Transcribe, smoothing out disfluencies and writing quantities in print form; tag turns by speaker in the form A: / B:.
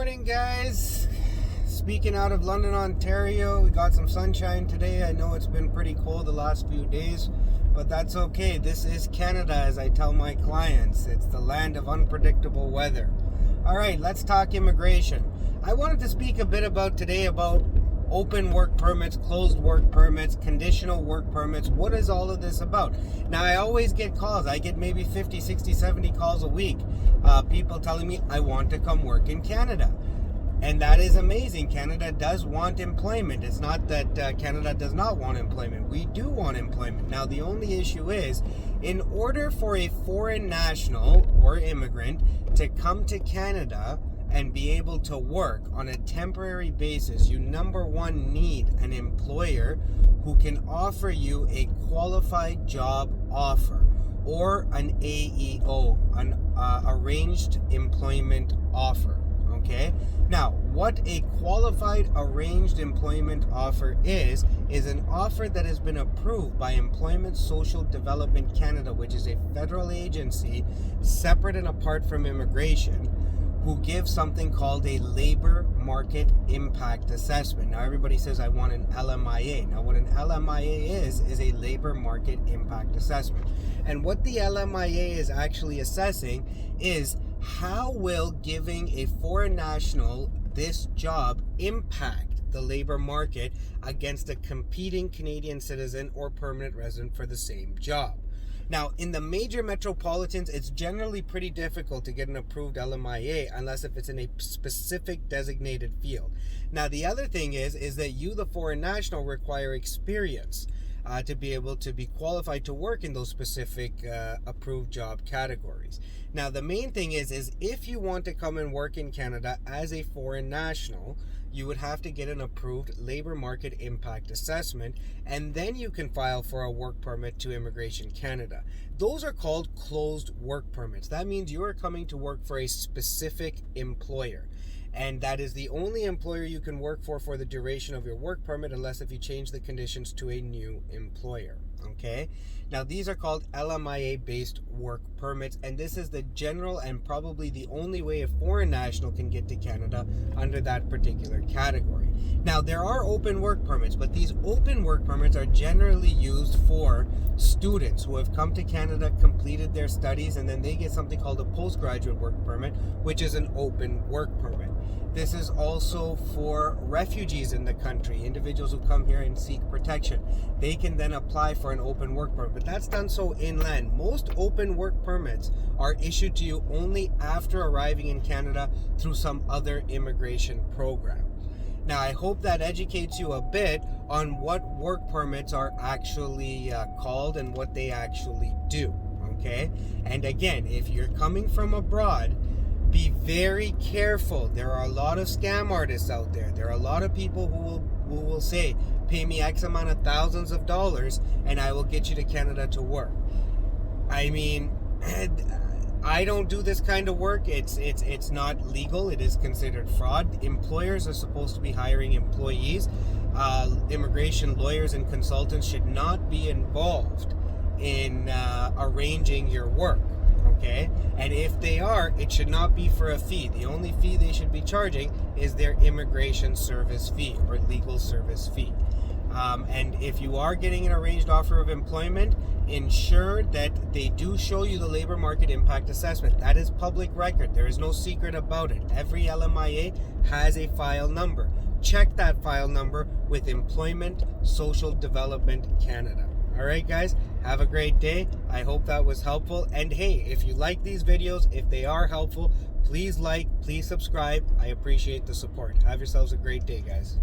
A: morning, guys. Speaking out of London, Ontario, we got some sunshine today. I know it's been pretty cold the last few days, but that's okay. This is Canada, as I tell my clients. It's the land of unpredictable weather. All right, let's talk immigration. I wanted to speak a bit about open work permits, closed work permits, conditional work permits. What is all of this about? Now, I always get calls. I get maybe 50, 60, 70 calls a week. People telling me, I want to come work in Canada. And that is amazing. Canada does want employment. It's not that Canada does not want employment. We do want employment. Now, the only issue is, in order for a foreign national or immigrant to come to Canada and be able to work on a temporary basis, you number one need an employer who can offer you a qualified job offer, or an AEO, an arranged employment offer. Okay? Now, what a qualified arranged employment offer is an offer that has been approved by Employment Social Development Canada, which is a federal agency separate and apart from immigration, who gives something called a labor market impact assessment. Now, everybody says, I want an LMIA. Now, what an LMIA is a labor market impact assessment. And what the LMIA is actually assessing is, how will giving a foreign national this job impact the labor market against a competing Canadian citizen or permanent resident for the same job? Now, in the major metropolitans, it's generally pretty difficult to get an approved LMIA unless if it's in a specific designated field. Now, the other thing is that you, the foreign national, require experience to be able to be qualified to work in those specific approved job categories. Now, the main thing is if you want to come and work in Canada as a foreign national, you would have to get an approved labor market impact assessment, and then you can file for a work permit to Immigration Canada. Those are called closed work permits. That means you are coming to work for a specific employer, and that is the only employer you can work for the duration of your work permit, unless if you change the conditions to a new employer. Okay? Now, these are called Lmia-based work permits, and this is the general and probably the only way a foreign national can get to Canada under that particular category. Now, there are open work permits, but these open work permits are generally used for students who have come to Canada, completed their studies, and then they get something called a postgraduate work permit, which is an open work permit. This is also for refugees in the country, individuals who come here and seek protection. They can then apply for an open work permit, but that's done so inland. Most open work permits are issued to you only after arriving in Canada through some other immigration program. Now, I hope that educates you a bit on what work permits are actually called and what they actually do, okay? And again, if you're coming from abroad, be very careful. There are a lot of scam artists out there. There are a lot of people who will say, pay me X amount of thousands of dollars and I will get you to Canada to work. I mean, I don't do this kind of work. It's not legal. It is considered fraud. Employers are supposed to be hiring employees. Immigration lawyers and consultants should not be involved in arranging your work. Okay? And if they are, it should not be for a fee. The only fee they should be charging is their immigration service fee or legal service fee. And if you are getting an arranged offer of employment, ensure that they do show you the labor market impact assessment. That is public record. There is no secret about it. Every LMIA has a file number. Check that file number with Employment Social Development Canada. All right, guys, have a great day. I hope that was helpful. And hey, if you like these videos, if they are helpful, please like, please subscribe. I appreciate the support. Have yourselves a great day, guys.